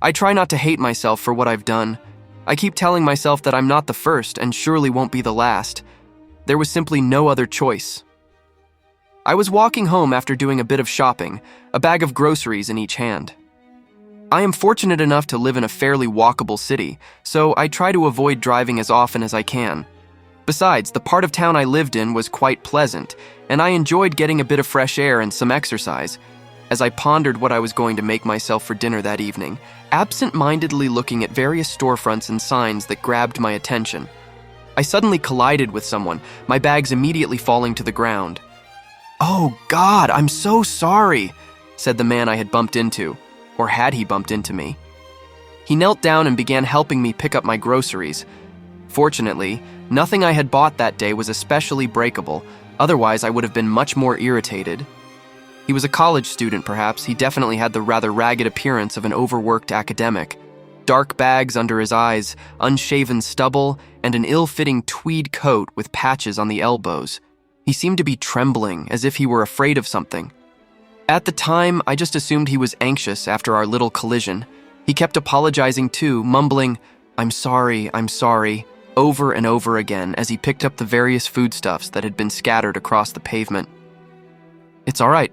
I try not to hate myself for what I've done. I keep telling myself that I'm not the first and surely won't be the last. There was simply no other choice. I was walking home after doing a bit of shopping, a bag of groceries in each hand. I am fortunate enough to live in a fairly walkable city, so I try to avoid driving as often as I can. Besides, the part of town I lived in was quite pleasant, and I enjoyed getting a bit of fresh air and some exercise. As I pondered what I was going to make myself for dinner that evening, absent-mindedly looking at various storefronts and signs that grabbed my attention, I suddenly collided with someone, my bags immediately falling to the ground. "Oh God, I'm so sorry," said the man I had bumped into, or had he bumped into me. He knelt down and began helping me pick up my groceries. Fortunately, nothing I had bought that day was especially breakable, otherwise I would have been much more irritated. He was a college student, perhaps. He definitely had the rather ragged appearance of an overworked academic. Dark bags under his eyes, unshaven stubble, and an ill-fitting tweed coat with patches on the elbows. He seemed to be trembling, as if he were afraid of something. At the time, I just assumed he was anxious after our little collision. He kept apologizing too, mumbling, I'm sorry," over and over again as he picked up the various foodstuffs that had been scattered across the pavement. "It's all right.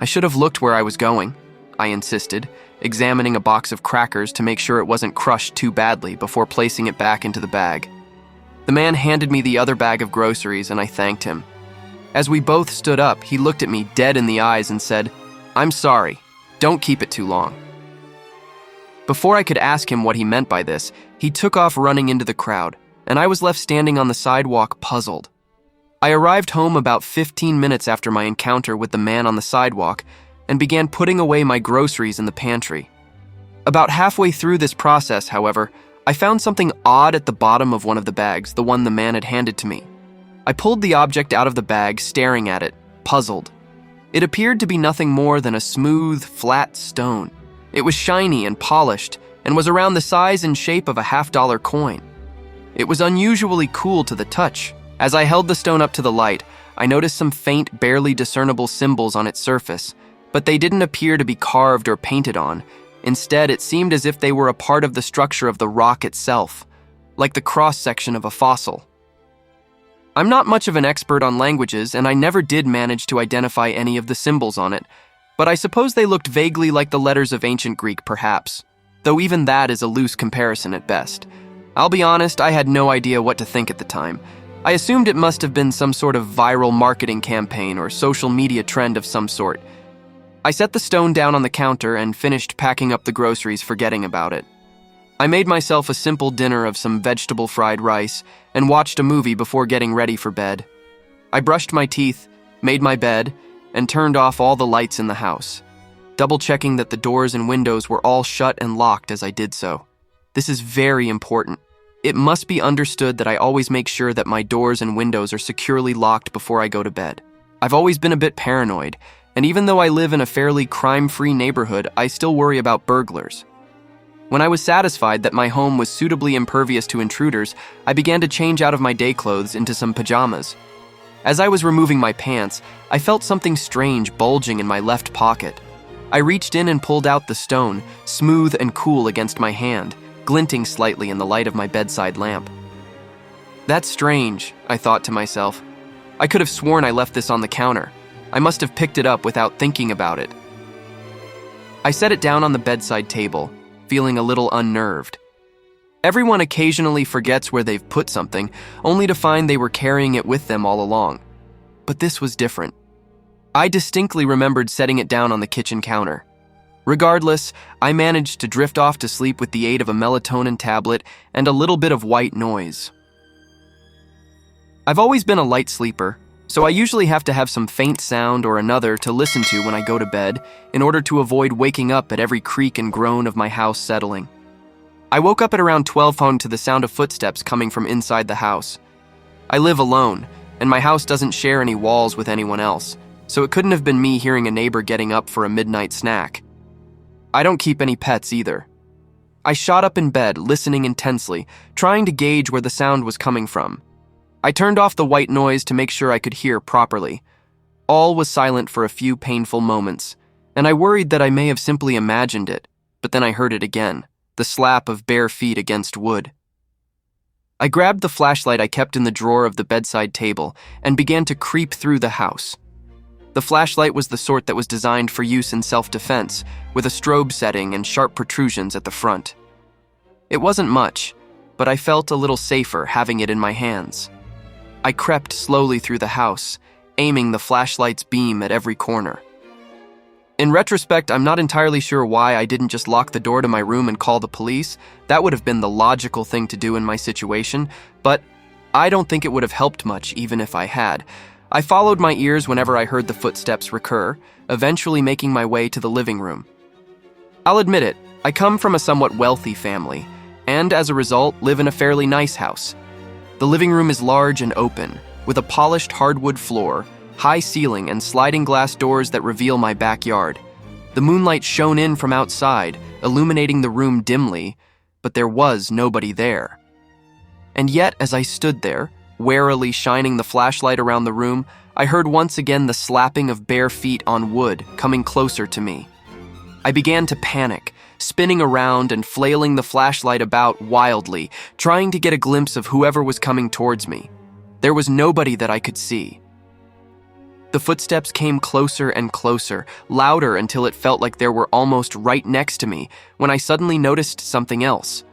I should have looked where I was going," I insisted, examining a box of crackers to make sure it wasn't crushed too badly before placing it back into the bag. The man handed me the other bag of groceries and I thanked him. As we both stood up, he looked at me dead in the eyes and said, "I'm sorry. Don't keep it too long." Before I could ask him what he meant by this, he took off running into the crowd, and I was left standing on the sidewalk puzzled. I arrived home about 15 minutes after my encounter with the man on the sidewalk and began putting away my groceries in the pantry. About halfway through this process, however, I found something odd at the bottom of one of the bags, the one the man had handed to me. I pulled the object out of the bag, staring at it, puzzled. It appeared to be nothing more than a smooth, flat stone. It was shiny and polished, and was around the size and shape of a $50 coin. It was unusually cool to the touch. As I held the stone up to the light, I noticed some faint, barely discernible symbols on its surface, but they didn't appear to be carved or painted on. Instead, it seemed as if they were a part of the structure of the rock itself, like the cross-section of a fossil. I'm not much of an expert on languages, and I never did manage to identify any of the symbols on it, but I suppose they looked vaguely like the letters of ancient Greek, perhaps, though even that is a loose comparison at best. I'll be honest, I had no idea what to think at the time. I assumed it must have been some sort of viral marketing campaign or social media trend of some sort. I set the stone down on the counter and finished packing up the groceries, forgetting about it. I made myself a simple dinner of some vegetable fried rice and watched a movie before getting ready for bed. I brushed my teeth, made my bed, and turned off all the lights in the house, double-checking that the doors and windows were all shut and locked as I did so. This is very important. It must be understood that I always make sure that my doors and windows are securely locked before I go to bed. I've always been a bit paranoid, and even though I live in a fairly crime-free neighborhood, I still worry about burglars. When I was satisfied that my home was suitably impervious to intruders, I began to change out of my day clothes into some pajamas. As I was removing my pants, I felt something strange bulging in my left pocket. I reached in and pulled out the stone, smooth and cool against my hand, glinting slightly in the light of my bedside lamp. That's strange, I thought to myself. I could have sworn I left this on the counter. I must have picked it up without thinking about it. I set it down on the bedside table, feeling a little unnerved. Everyone occasionally forgets where they've put something, only to find they were carrying it with them all along. But this was different. I distinctly remembered setting it down on the kitchen counter. Regardless, I managed to drift off to sleep with the aid of a melatonin tablet and a little bit of white noise. I've always been a light sleeper, so I usually have to have some faint sound or another to listen to when I go to bed in order to avoid waking up at every creak and groan of my house settling. I woke up at around 12 home to the sound of footsteps coming from inside the house. I live alone, and my house doesn't share any walls with anyone else, so it couldn't have been me hearing a neighbor getting up for a midnight snack. I don't keep any pets either. I shot up in bed, listening intensely, trying to gauge where the sound was coming from. I turned off the white noise to make sure I could hear properly. All was silent for a few painful moments, and I worried that I may have simply imagined it. but then I heard it again, the slap of bare feet against wood. I grabbed the flashlight I kept in the drawer of the bedside table and began to creep through the house. The flashlight was the sort that was designed for use in self-defense, with a strobe setting and sharp protrusions at the front. It wasn't much, but I felt a little safer having it in my hands. I crept slowly through the house, aiming the flashlight's beam at every corner. In retrospect, I'm not entirely sure why I didn't just lock the door to my room and call the police. That would have been the logical thing to do in my situation, but I don't think it would have helped much even if I had. I followed my ears whenever I heard the footsteps recur, eventually making my way to the living room. I'll admit it, I come from a somewhat wealthy family, and as a result, live in a fairly nice house. The living room is large and open, with a polished hardwood floor, high ceiling, and sliding glass doors that reveal my backyard. The moonlight shone in from outside, illuminating the room dimly, but there was nobody there. And yet, as I stood there, warily shining the flashlight around the room, I heard once again the slapping of bare feet on wood coming closer to me. I began to panic, spinning around and flailing the flashlight about wildly, trying to get a glimpse of whoever was coming towards me. There was nobody that I could see. The footsteps came closer and closer, louder until it felt like they were almost right next to me, when I suddenly noticed something else.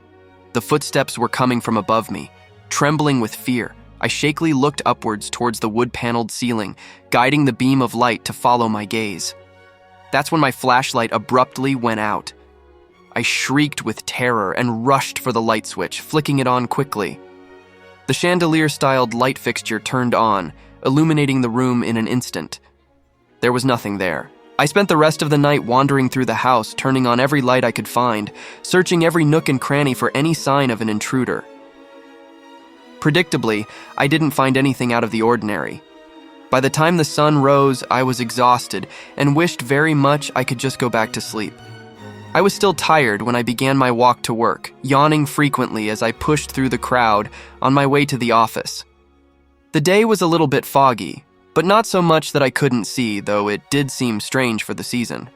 The footsteps were coming from above me. Trembling with fear, I shakily looked upwards towards the wood-paneled ceiling, guiding the beam of light to follow my gaze. That's when my flashlight abruptly went out. I shrieked with terror and rushed for the light switch, flicking it on quickly. The chandelier-styled light fixture turned on, illuminating the room in an instant. There was nothing there. I spent the rest of the night wandering through the house, turning on every light I could find, searching every nook and cranny for any sign of an intruder. Predictably, I didn't find anything out of the ordinary. By the time the sun rose, I was exhausted and wished very much I could just go back to sleep. I was still tired when I began my walk to work, yawning frequently as I pushed through the crowd on my way to the office. The day was a little bit foggy, but not so much that I couldn't see, though it did seem strange for the season.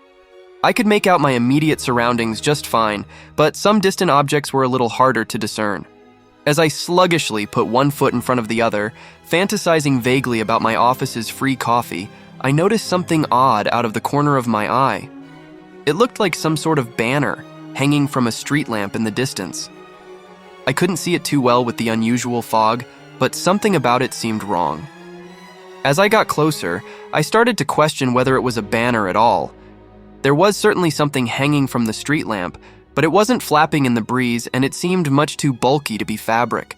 I could make out my immediate surroundings just fine, but some distant objects were a little harder to discern. As I sluggishly put one foot in front of the other, fantasizing vaguely about my office's free coffee, I noticed something odd out of the corner of my eye. It looked like some sort of banner hanging from a street lamp in the distance. I couldn't see it too well with the unusual fog, but something about it seemed wrong. As I got closer, I started to question whether it was a banner at all. There was certainly something hanging from the street lamp, but it wasn't flapping in the breeze, and it seemed much too bulky to be fabric.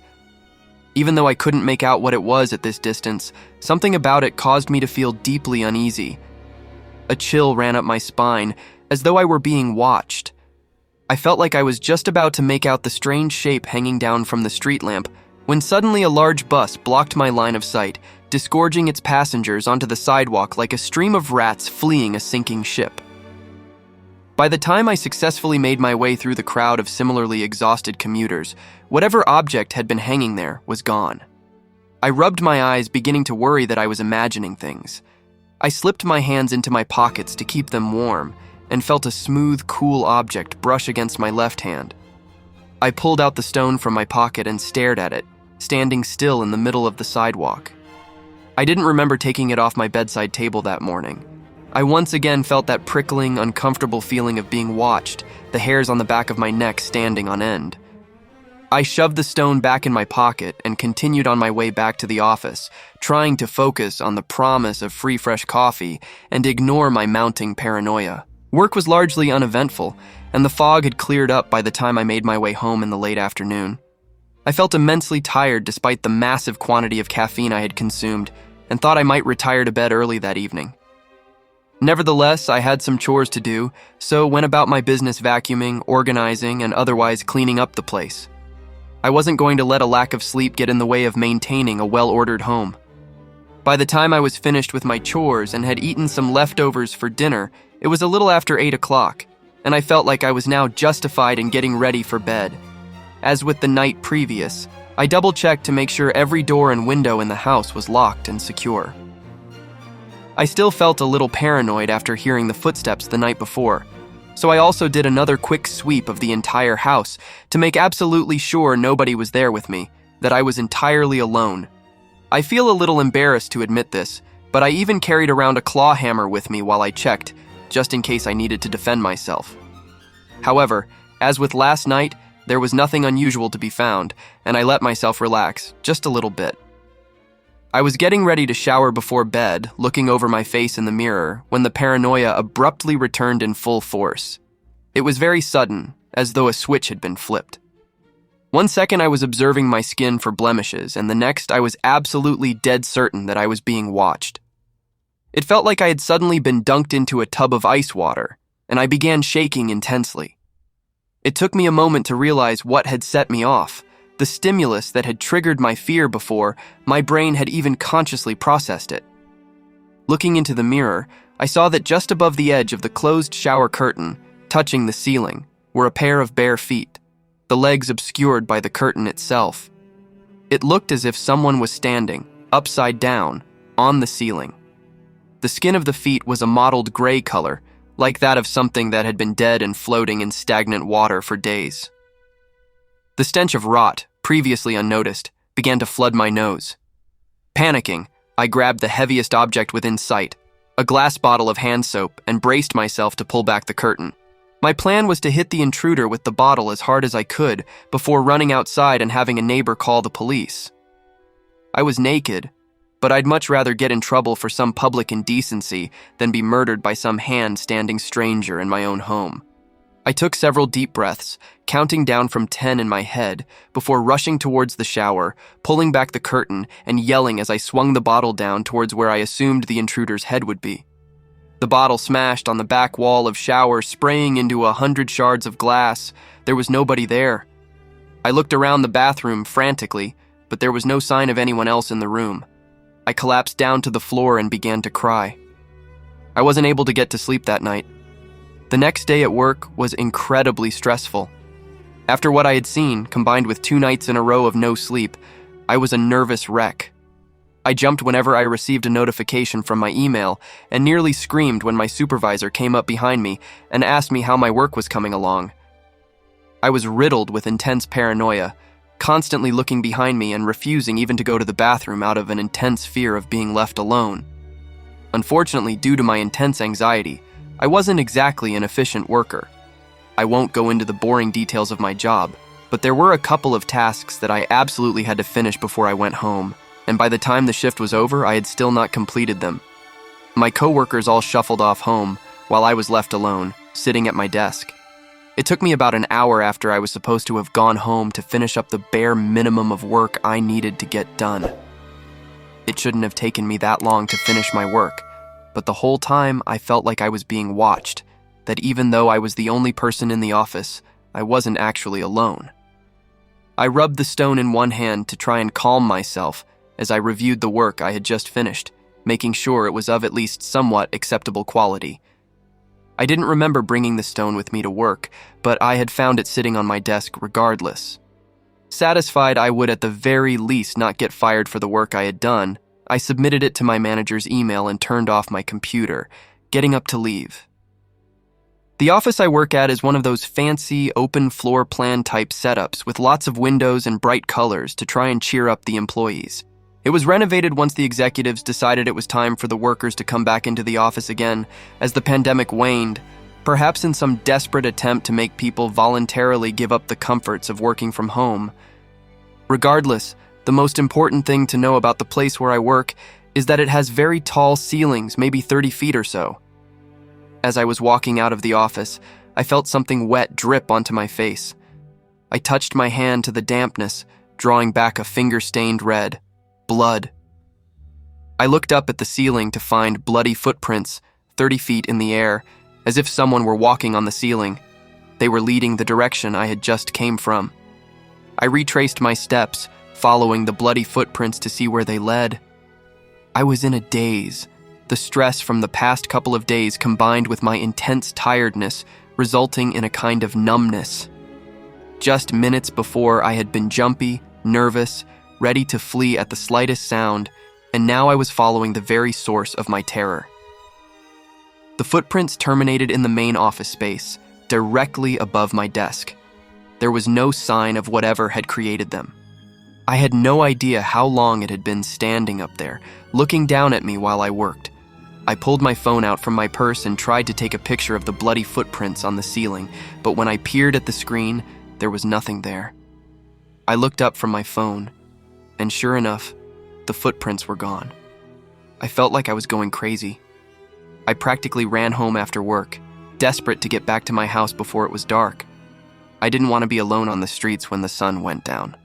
Even though I couldn't make out what it was at this distance, something about it caused me to feel deeply uneasy. A chill ran up my spine, as though I were being watched. I felt like I was just about to make out the strange shape hanging down from the street lamp, when suddenly a large bus blocked my line of sight, disgorging its passengers onto the sidewalk like a stream of rats fleeing a sinking ship. By the time I successfully made my way through the crowd of similarly exhausted commuters, whatever object had been hanging there was gone. I rubbed my eyes, beginning to worry that I was imagining things. I slipped my hands into my pockets to keep them warm, and felt a smooth, cool object brush against my left hand. I pulled out the stone from my pocket and stared at it, standing still in the middle of the sidewalk. I didn't remember taking it off my bedside table that morning. I once again felt that prickling, uncomfortable feeling of being watched, the hairs on the back of my neck standing on end. I shoved the stone back in my pocket and continued on my way back to the office, trying to focus on the promise of free fresh coffee and ignore my mounting paranoia. Work was largely uneventful, and the fog had cleared up by the time I made my way home in the late afternoon. I felt immensely tired despite the massive quantity of caffeine I had consumed, and thought I might retire to bed early that evening. Nevertheless, I had some chores to do, so went about my business vacuuming, organizing, and otherwise cleaning up the place. I wasn't going to let a lack of sleep get in the way of maintaining a well-ordered home. By the time I was finished with my chores and had eaten some leftovers for dinner, it was a little after 8 o'clock, and I felt like I was now justified in getting ready for bed. As with the night previous, I double-checked to make sure every door and window in the house was locked and secure. I still felt a little paranoid after hearing the footsteps the night before, So I also did another quick sweep of the entire house to make absolutely sure nobody was there with me, that I was entirely alone. I feel a little embarrassed to admit this, but I even carried around a claw hammer with me while I checked, just in case I needed to defend myself. However, as with last night, there was nothing unusual to be found, and I let myself relax just a little bit. I was getting ready to shower before bed, looking over my face in the mirror, when the paranoia abruptly returned in full force. It was very sudden, as though a switch had been flipped. One second I was observing my skin for blemishes, and the next I was absolutely dead certain that I was being watched. It felt like I had suddenly been dunked into a tub of ice water, and I began shaking intensely. It took me a moment to realize what had set me off. The stimulus that had triggered my fear before my brain had even consciously processed it. Looking into the mirror, I saw that just above the edge of the closed shower curtain, touching the ceiling, were a pair of bare feet, the legs obscured by the curtain itself. It looked as if someone was standing, upside down, on the ceiling. The skin of the feet was a mottled gray color, like that of something that had been dead and floating in stagnant water for days. The stench of rot, previously unnoticed, began to flood my nose. Panicking, I grabbed the heaviest object within sight, a glass bottle of hand soap, and braced myself to pull back the curtain. My plan was to hit the intruder with the bottle as hard as I could before running outside and having a neighbor call the police. I was naked, but I'd much rather get in trouble for some public indecency than be murdered by some hand-standing stranger in my own home. I took several deep breaths, counting down from 10 in my head, before rushing towards the shower, pulling back the curtain, and yelling as I swung the bottle down towards where I assumed the intruder's head would be. The bottle smashed on the back wall of shower, spraying into 100 shards of glass. There was nobody there. I looked around the bathroom frantically, but there was no sign of anyone else in the room. I collapsed down to the floor and began to cry. I wasn't able to get to sleep that night. The next day at work was incredibly stressful. After what I had seen, combined with 2 nights in a row of no sleep, I was a nervous wreck. I jumped whenever I received a notification from my email and nearly screamed when my supervisor came up behind me and asked me how my work was coming along. I was riddled with intense paranoia, constantly looking behind me and refusing even to go to the bathroom out of an intense fear of being left alone. Unfortunately, due to my intense anxiety, I wasn't exactly an efficient worker. I won't go into the boring details of my job, but there were a couple of tasks that I absolutely had to finish before I went home, and by the time the shift was over, I had still not completed them. My coworkers all shuffled off home, while I was left alone, sitting at my desk. It took me about an hour after I was supposed to have gone home to finish up the bare minimum of work I needed to get done. It shouldn't have taken me that long to finish my work, but the whole time I felt like I was being watched, that even though I was the only person in the office, I wasn't actually alone. I rubbed the stone in one hand to try and calm myself as I reviewed the work I had just finished, making sure it was of at least somewhat acceptable quality. I didn't remember bringing the stone with me to work, but I had found it sitting on my desk regardless. Satisfied I would at the very least not get fired for the work I had done, I submitted it to my manager's email and turned off my computer, getting up to leave. The office I work at is one of those fancy, open floor plan type setups with lots of windows and bright colors to try and cheer up the employees. It was renovated once the executives decided it was time for the workers to come back into the office again as the pandemic waned, perhaps in some desperate attempt to make people voluntarily give up the comforts of working from home. Regardless, the most important thing to know about the place where I work is that it has very tall ceilings, maybe 30 feet or so. As I was walking out of the office, I felt something wet drip onto my face. I touched my hand to the dampness, drawing back a finger-stained red. Blood. I looked up at the ceiling to find bloody footprints, 30 feet in the air, as if someone were walking on the ceiling. They were leading the direction I had just came from. I retraced my steps, following the bloody footprints to see where they led. I was in a daze, the stress from the past couple of days combined with my intense tiredness, resulting in a kind of numbness. Just minutes before, I had been jumpy, nervous, ready to flee at the slightest sound, and now I was following the very source of my terror. The footprints terminated in the main office space, directly above my desk. There was no sign of whatever had created them. I had no idea how long it had been standing up there, looking down at me while I worked. I pulled my phone out from my purse and tried to take a picture of the bloody footprints on the ceiling, but when I peered at the screen, there was nothing there. I looked up from my phone, and sure enough, the footprints were gone. I felt like I was going crazy. I practically ran home after work, desperate to get back to my house before it was dark. I didn't want to be alone on the streets when the sun went down.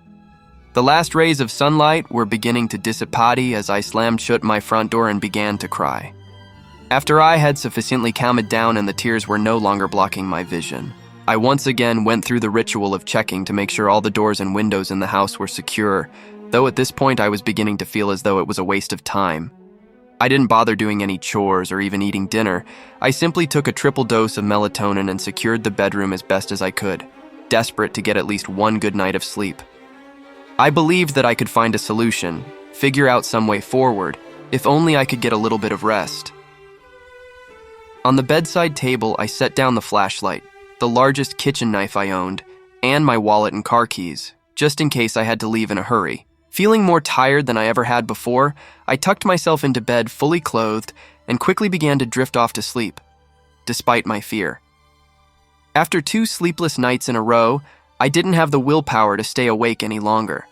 The last rays of sunlight were beginning to dissipate as I slammed shut my front door and began to cry. After I had sufficiently calmed down and the tears were no longer blocking my vision, I once again went through the ritual of checking to make sure all the doors and windows in the house were secure, though at this point I was beginning to feel as though it was a waste of time. I didn't bother doing any chores or even eating dinner. I simply took a triple dose of melatonin and secured the bedroom as best as I could, desperate to get at least one good night of sleep. I believed that I could find a solution, figure out some way forward, if only I could get a little bit of rest. On the bedside table, I set down the flashlight, the largest kitchen knife I owned, and my wallet and car keys, just in case I had to leave in a hurry. Feeling more tired than I ever had before, I tucked myself into bed fully clothed and quickly began to drift off to sleep, despite my fear. After 2 sleepless nights in a row, I didn't have the willpower to stay awake any longer.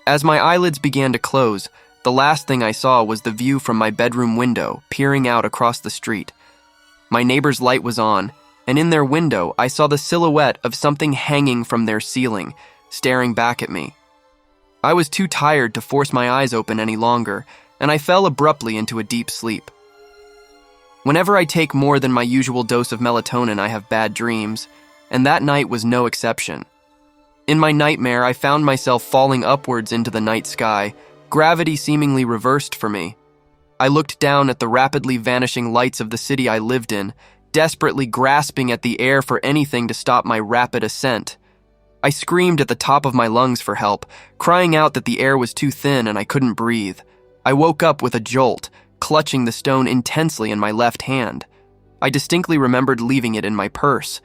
As my eyelids began to close, the last thing I saw was the view from my bedroom window peering out across the street. My neighbor's light was on, and in their window I saw the silhouette of something hanging from their ceiling, staring back at me. I was too tired to force my eyes open any longer, and I fell abruptly into a deep sleep. Whenever I take more than my usual dose of melatonin, I have bad dreams, and that night was no exception. In my nightmare, I found myself falling upwards into the night sky, gravity seemingly reversed for me. I looked down at the rapidly vanishing lights of the city I lived in, desperately grasping at the air for anything to stop my rapid ascent. I screamed at the top of my lungs for help, crying out that the air was too thin and I couldn't breathe. I woke up with a jolt, clutching the stone intensely in my left hand. I distinctly remembered leaving it in my purse.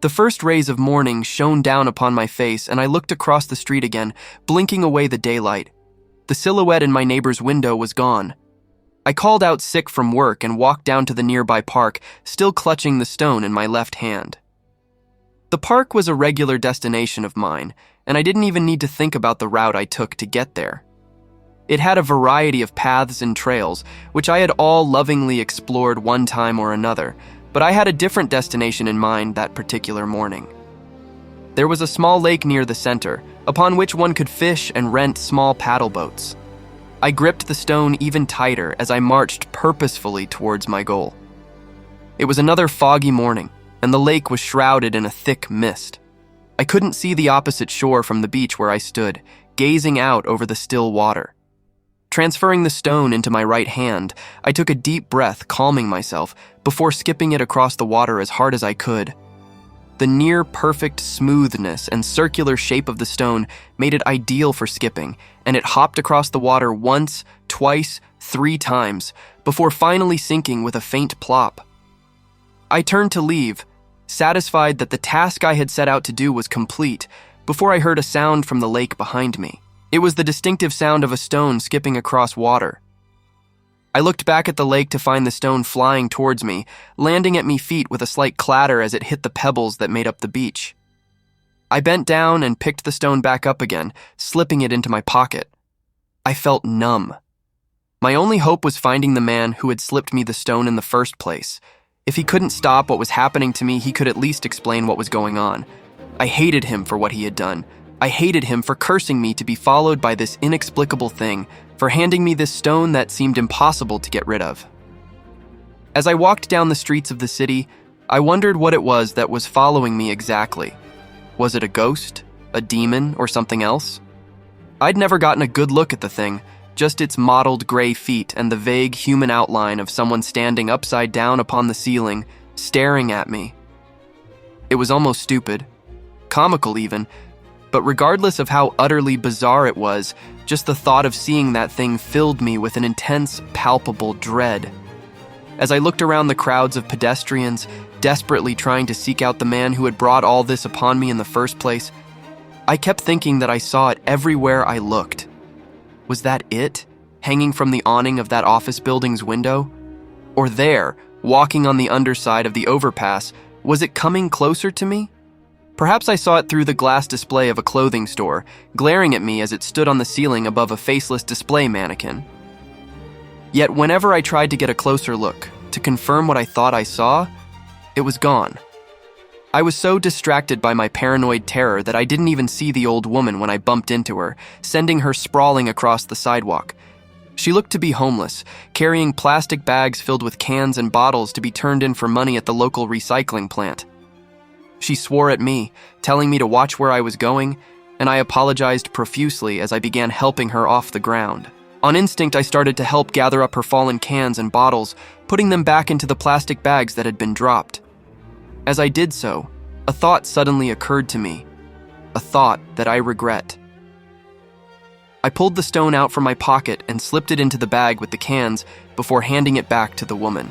The first rays of morning shone down upon my face and I looked across the street again, blinking away the daylight. The silhouette in my neighbor's window was gone. I called out sick from work and walked down to the nearby park, still clutching the stone in my left hand. The park was a regular destination of mine, and I didn't even need to think about the route I took to get there. It had a variety of paths and trails, which I had all lovingly explored one time or another, but I had a different destination in mind that particular morning. There was a small lake near the center, upon which one could fish and rent small paddle boats. I gripped the stone even tighter as I marched purposefully towards my goal. It was another foggy morning, and the lake was shrouded in a thick mist. I couldn't see the opposite shore from the beach where I stood, gazing out over the still water. Transferring the stone into my right hand, I took a deep breath, calming myself, before skipping it across the water as hard as I could. The near-perfect smoothness and circular shape of the stone made it ideal for skipping, and it hopped across the water once, twice, 3 times, before finally sinking with a faint plop. I turned to leave, satisfied that the task I had set out to do was complete, before I heard a sound from the lake behind me. It was the distinctive sound of a stone skipping across water. I looked back at the lake to find the stone flying towards me, landing at my feet with a slight clatter as it hit the pebbles that made up the beach. I bent down and picked the stone back up again, slipping it into my pocket. I felt numb. My only hope was finding the man who had slipped me the stone in the first place. If he couldn't stop what was happening to me, he could at least explain what was going on. I hated him for what he had done. I hated him for cursing me to be followed by this inexplicable thing, for handing me this stone that seemed impossible to get rid of. As I walked down the streets of the city, I wondered what it was that was following me exactly. Was it a ghost, a demon, or something else? I'd never gotten a good look at the thing, just its mottled gray feet and the vague human outline of someone standing upside down upon the ceiling, staring at me. It was almost stupid, comical even, but regardless of how utterly bizarre it was, just the thought of seeing that thing filled me with an intense, palpable dread. As I looked around the crowds of pedestrians, desperately trying to seek out the man who had brought all this upon me in the first place. I kept thinking that I saw it everywhere I looked. Was that it, hanging from the awning of that office building's window? Or there, walking on the underside of the overpass, was it coming closer to me? Perhaps I saw it through the glass display of a clothing store, glaring at me as it stood on the ceiling above a faceless display mannequin. Yet whenever I tried to get a closer look, to confirm what I thought I saw, it was gone. I was so distracted by my paranoid terror that I didn't even see the old woman when I bumped into her, sending her sprawling across the sidewalk. She looked to be homeless, carrying plastic bags filled with cans and bottles to be turned in for money at the local recycling plant. She swore at me, telling me to watch where I was going, and I apologized profusely as I began helping her off the ground. On instinct, I started to help gather up her fallen cans and bottles, putting them back into the plastic bags that had been dropped. As I did so, a thought suddenly occurred to me, a thought that I regret. I pulled the stone out from my pocket and slipped it into the bag with the cans before handing it back to the woman.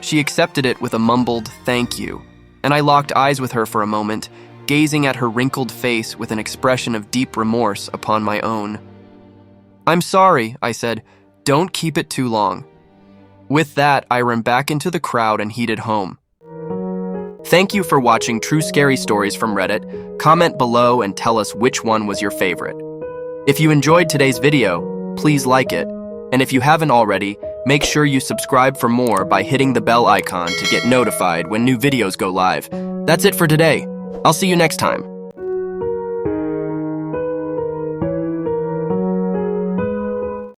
She accepted it with a mumbled "thank you," and I locked eyes with her for a moment, gazing at her wrinkled face with an expression of deep remorse upon my own. "I'm sorry," I said. "Don't keep it too long." With that, I ran back into the crowd and headed home. Thank you for watching True Scary Stories from Reddit. Comment below and tell us which one was your favorite. If you enjoyed today's video, please like it. And if you haven't already, make sure you subscribe for more by hitting the bell icon to get notified when new videos go live. That's it for today. I'll see you next time.